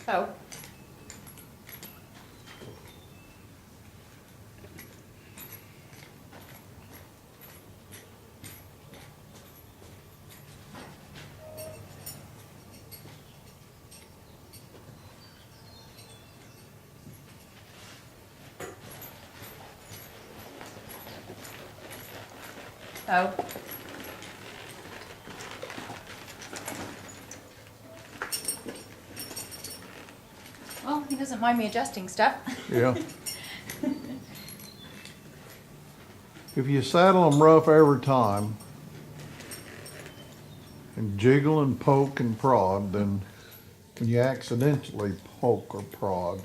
Oh. Oh. Well, he doesn't mind me adjusting stuff. Yeah. If you saddle them rough every time and jiggle and poke and prod, then when you accidentally poke or prod,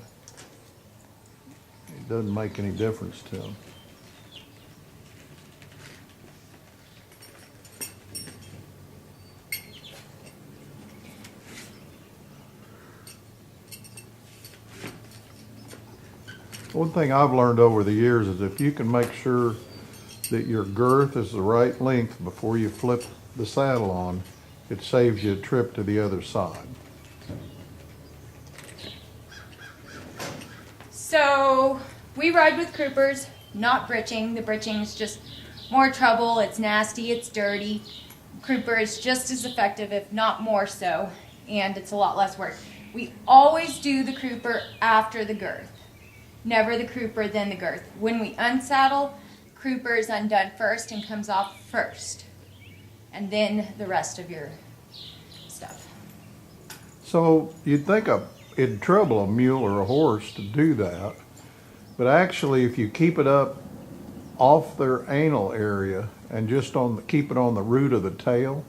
it doesn't make any difference to them. One thing I've learned over the years is if you can make sure that your girth is the right length before you flip the saddle on, it saves you a trip to the other side. So we ride with croupers, not britching. The britching is just more trouble. It's nasty, it's dirty. Crouper is just as effective, if not more so, and it's a lot less work. We always do the crouper after the girth. Never the crouper, then the girth. When we unsaddle, crouper is undone first and comes off first. And then the rest of your stuff. So you'd think it'd trouble a mule or a horse to do that, but actually if you keep it up off their anal area and just keep it on the root of the tail,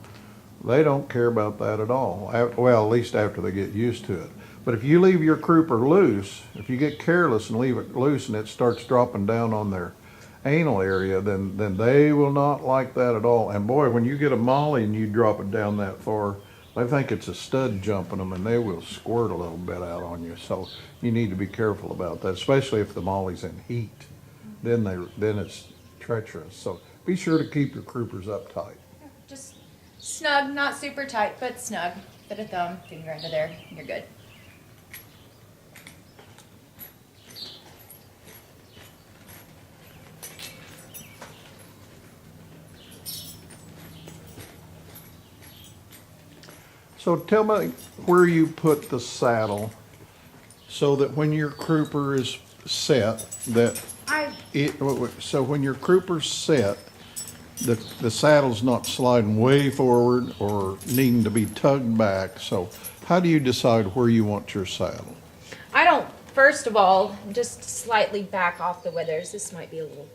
they don't care about that at all. Well, at least after they get used to it. But if you leave your crouper loose, if you get careless and leave it loose and it starts dropping down on their anal area, then they will not like that at all. And boy, when you get a molly and you drop it down that far, they think it's a stud jumping them and they will squirt a little bit out on you. So you need to be careful about that, especially if the molly's in heat. Then it's treacherous. So be sure to keep your croupers up tight. Just snug, not super tight, but snug. Put a thumb, finger under there, and you're good. So tell me where you put the saddle so that when your crouper is set, so when your crouper's set, the saddle's not sliding way forward or needing to be tugged back. So how do you decide where you want your saddle? I don't, first of all, just slightly back off the withers. This might be a little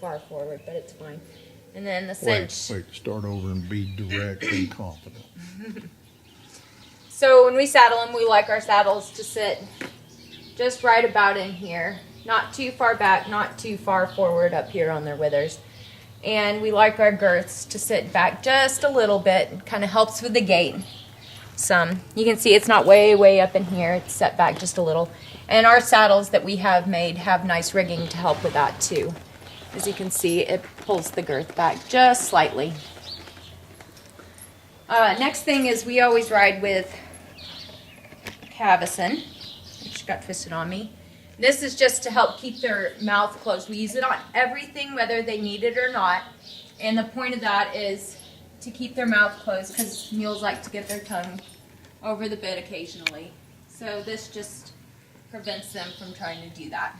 far forward, but it's fine. And then the cinch. Wait, start over and be direct and confident. So when we saddle them, we like our saddles to sit just right about in here. Not too far back, not too far forward up here on their withers. And we like our girths to sit back just a little bit. It kind of helps with the gait some. You can see it's not way up in here. It's set back just a little. And our saddles that we have made have nice rigging to help with that too. As you can see, it pulls the girth back just slightly. Next thing is we always ride with Cavison, which got twisted on me. This is just to help keep their mouth closed. We use it on everything, whether they need it or not. And the point of that is to keep their mouth closed because mules like to get their tongue over the bit occasionally. So this just prevents them from trying to do that.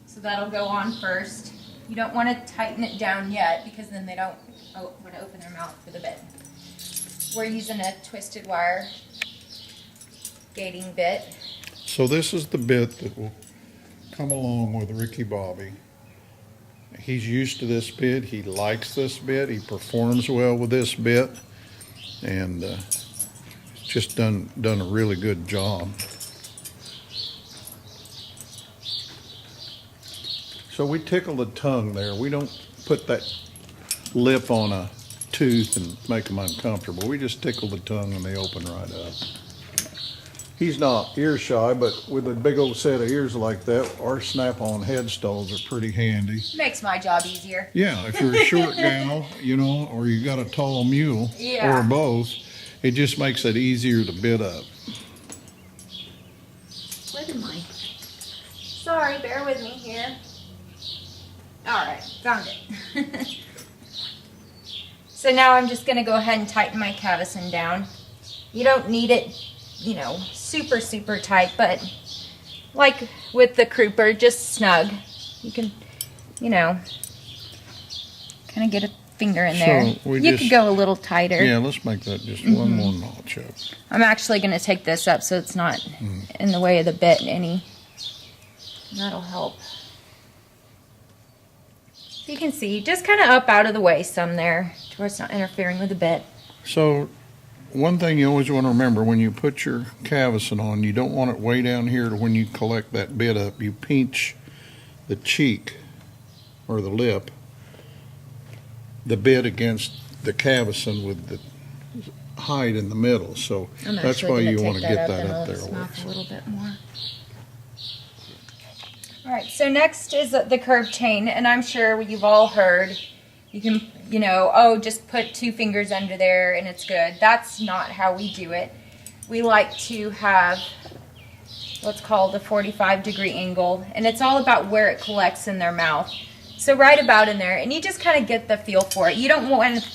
So that'll go on first. You don't want to tighten it down yet because then they don't want to open their mouth for the bit. We're using a twisted wire gating bit. So this is the bit that will come along with Ricky Bobby. He's used to this bit. He likes this bit. He performs well with this bit, and just done a really good job. So we tickle the tongue there. We don't put that lip on a tooth and make them uncomfortable. We just tickle the tongue and they open right up. He's not ear shy, but with a big old set of ears like that, our snap-on headstones are pretty handy. Makes my job easier. Yeah, if you're a short gal, or you got a tall mule, yeah, or both, it just makes it easier to bit up. Found it. So now I'm just going to go ahead and tighten my cavesson down. You don't need it, you know, super, super tight, but like with the crooper, just snug. You can, you know, kind of get a finger in there. You could go a little tighter. Yeah, let's make that just one more notch up. I'm actually going to take this up so it's not in the way of the bit any. That'll help. You can see, just kind of up out of the way some there, to where it's not interfering with the bit. So, one thing you always want to remember when you put your cavesson on, you don't want it way down here to when you collect that bit up. You pinch the cheek or the lip, the bit against the cavesson with the hide in the middle. So that's why you want to get that up there. A little bit more. All right, so next is the curved chain, and I'm sure you've all heard, you can, you know, oh, just put 2 fingers under there and it's good. That's not how we do it. We like to have what's called a 45-degree angle, and it's all about where it collects in their mouth. So right about in there, and you just kind of get the feel for it. You don't want to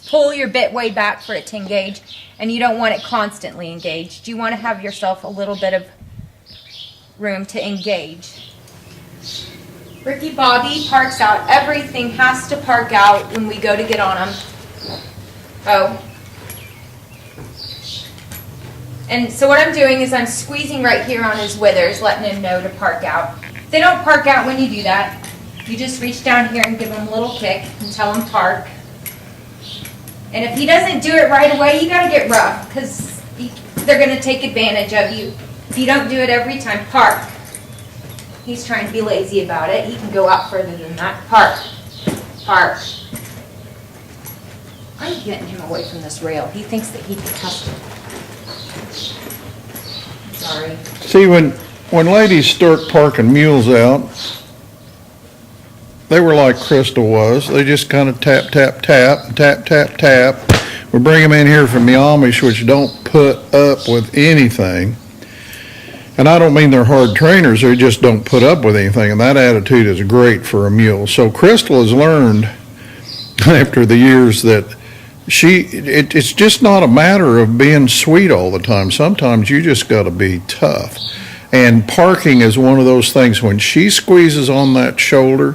pull your bit way back for it to engage, and you don't want it constantly engaged. You want to have yourself a little bit of room to engage. Ricky Bobby parks out. Everything has to park out when we go to get on them. Oh. And so what I'm doing is I'm squeezing right here on his withers, letting him know to park out. They don't park out when you do that. You just reach down here and give him a little kick and tell him park. And if he doesn't do it right away, you got to get rough, because they're going to take advantage of you. If you don't do it every time, park. He's trying to be lazy about it. He can go out further than that. Park. Park. I'm getting him away from this rail. He thinks that he can touch it. Sorry. See, when ladies start parking mules out, they were like Crystal was. They just kind of tap, tap, tap, tap, tap, tap. We bring them in here from the Amish, which don't put up with anything. And I don't mean they're hard trainers, they just don't put up with anything, and that attitude is great for a mule. So Crystal has learned after the years that it's just not a matter of being sweet all the time. Sometimes you just got to be tough. And parking is one of those things. When she squeezes on that shoulder,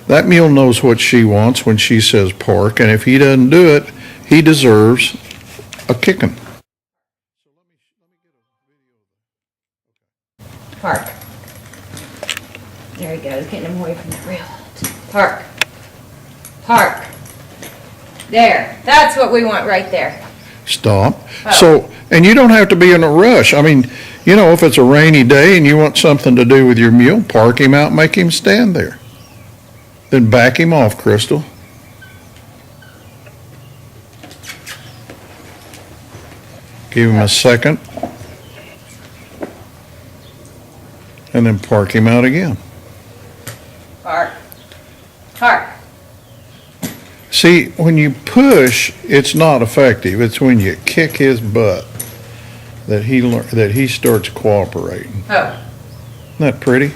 that mule knows what she wants when she says park, and if he doesn't do it, he deserves a kicking. Park. There he goes, getting him away from the rail. Park. Park. There. That's what we want right there. Stop. Oh. So, and you don't have to be in a rush. I mean, you know, if it's a rainy day and you want something to do with your mule, park him out, make him stand there. Then back him off, Crystal. Give him a second. And then park him out again. Park. Park. See, when you push, it's not effective. It's when you kick his butt that he starts cooperating. Oh. Isn't that pretty?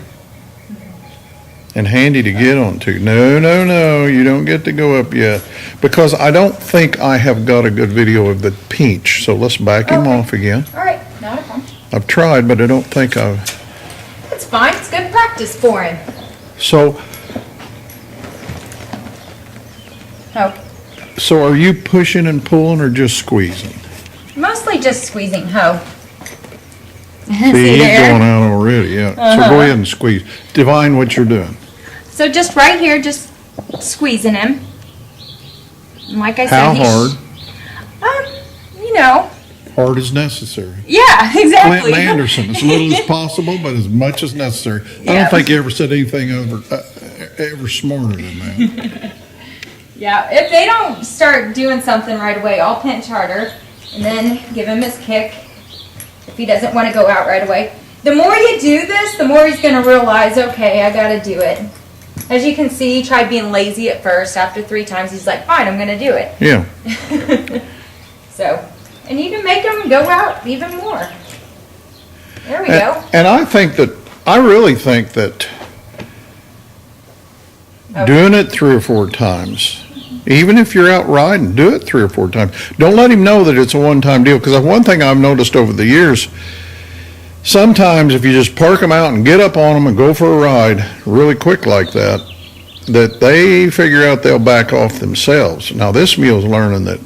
And handy to get onto. No, no, no, you don't get to go up yet. Because I don't think I have got a good video of the pinch. So let's back him off again. All right, not a problem. I've tried, but I don't think I've... It's fine. It's good practice for him. So are you pushing and pulling or just squeezing? Mostly just squeezing. Ho. See, he's going out already, yeah. So go ahead and squeeze. Divine what you're doing. So just right here, just squeezing him. And like I said, how hard? You know. Hard as necessary. Yeah, exactly. Clinton Anderson, as little as possible, but as much as necessary. I don't think he ever said anything ever smarter than that. Yeah, if they don't start doing something right away, I'll pinch harder and then give him his kick if he doesn't want to go out right away. The more you do this, the more he's going to realize, okay, I got to do it. As you can see, he tried being lazy at first. After 3 times, he's like, fine, I'm going to do it. Yeah. So, and you can make him go out even more. There we go. And I really think that Okay. Doing it 3 or 4 times. Even if you're out riding, do it 3 or 4 times. Don't let him know that it's a one-time deal, because one thing I've noticed over the years, sometimes if you just park them out and get up on them and go for a ride really quick like that, that they figure out they'll back off themselves. Now this mule's learning that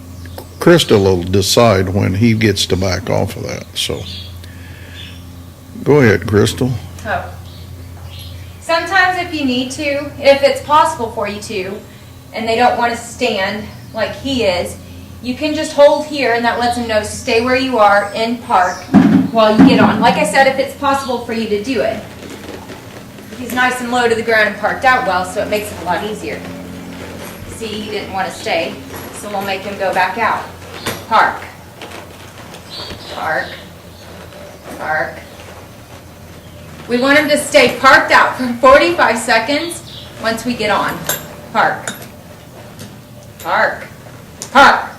Crystal will decide when he gets to back off of that. So go ahead, Crystal. Oh. Sometimes if you need to, if it's possible for you to, and they don't want to stand like he is, you can just hold here, and that lets them know stay where you are in park while you get on. Like I said, if it's possible for you to do it. He's nice and low to the ground and parked out well, so it makes it a lot easier. See, he didn't want to stay, so we'll make him go back out. Park. Park. Park. We want him to stay parked out for 45 seconds once we get on. Park. Park. Park.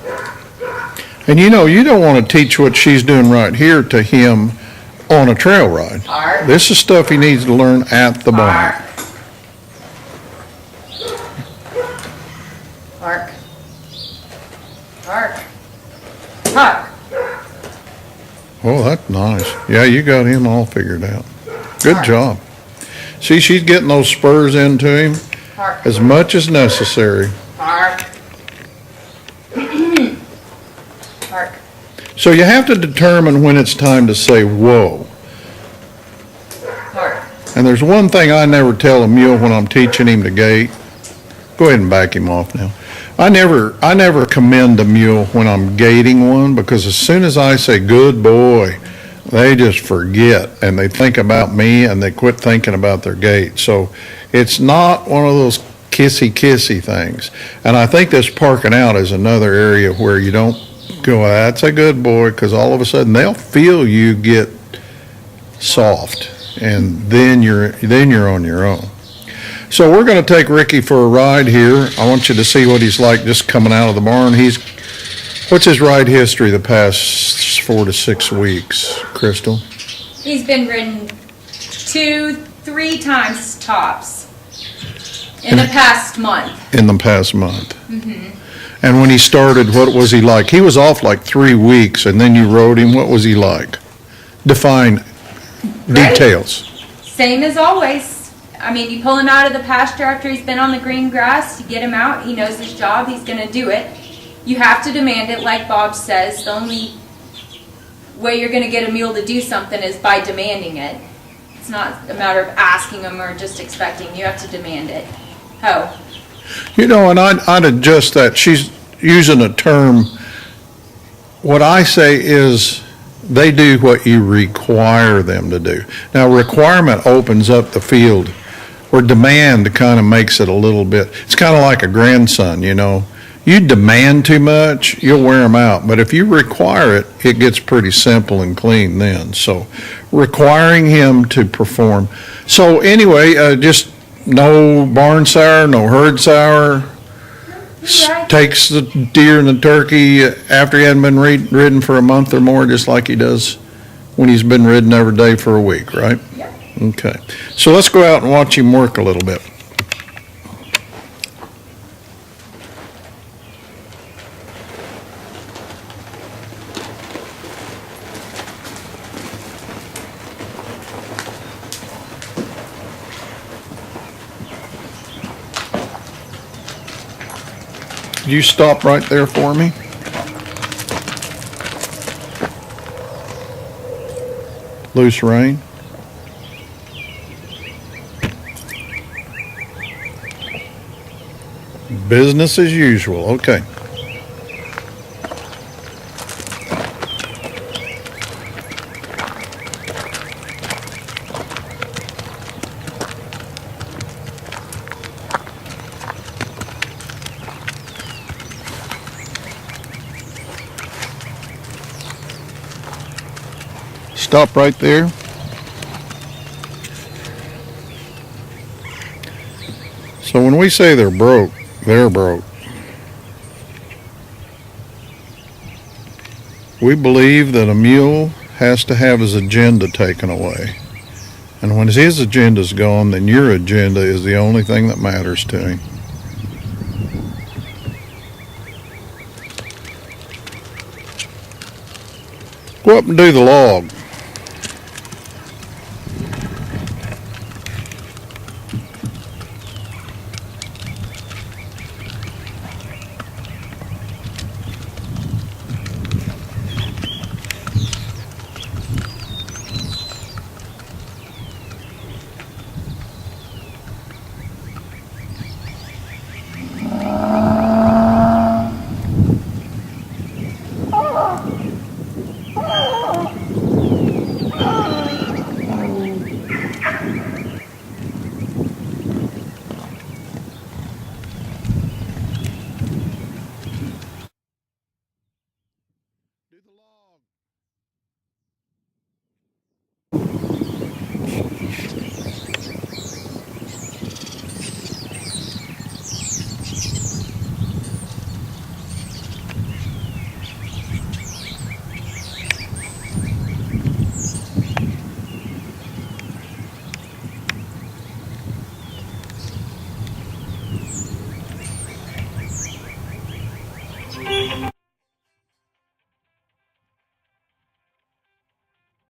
And you know, you don't want to teach what she's doing right here to him on a trail ride. Park. This is stuff he needs to learn at the barn. Park. Park. Park. Oh, that's nice. Yeah, you got him all figured out. Good Park. job. See, she's getting those spurs into him Park. as much as necessary. Park. Park. So you have to determine when it's time to say whoa. Park. And there's one thing I never tell a mule when I'm teaching him to gait. Go ahead and back him off now. I never commend a mule when I'm gaiting one, because as soon as I say good boy, they just forget and they think about me and they quit thinking about their gait. So it's not one of those kissy things. And I think this parking out is another area where you don't go, that's a good boy, because all of a sudden they'll feel you get soft, and then you're on your own. So we're going to take Rickie for a ride here. I want you to see what he's like just coming out of the barn. What's his ride history the past 4 to 6 weeks, Crystal? He's been ridden 2-3 times tops in the past month. In the past month. Mm-hmm. And when he started, what was he like? He was off like 3 weeks, and then you rode him. What was he like? Define details. Same as always. I mean, you pull him out of the pasture after he's been on the green grass, you get him out, he knows his job, he's going to do it. You have to demand it, like Bob says. The only way you're going to get a mule to do something is by demanding it. It's not a matter of asking him or just expecting. You have to demand it. Ho. You know, and I'd adjust that. She's using a term. What I say is they do what you require them to do. Now, requirement opens up the field, where demand kind of makes it a little bit, it's kind of like a grandson, you know. You demand too much, you'll wear them out. But if you require it, it gets pretty simple and clean then. So requiring him to perform. So anyway, just no barn sour, no herd sour. Right. Takes the deer and the turkey after he hadn't been ridden for a month or more, just like he does when he's been ridden every day for a week, right? Yep. Okay. So let's go out and watch him work a little bit. You stop right there for me. Loose rein. Business as usual. Okay. Stop right there. So when we say they're broke, they're broke. We believe that a mule has to have his agenda taken away. And when his agenda's gone, then your agenda is the only thing that matters to him. Go up and do the log.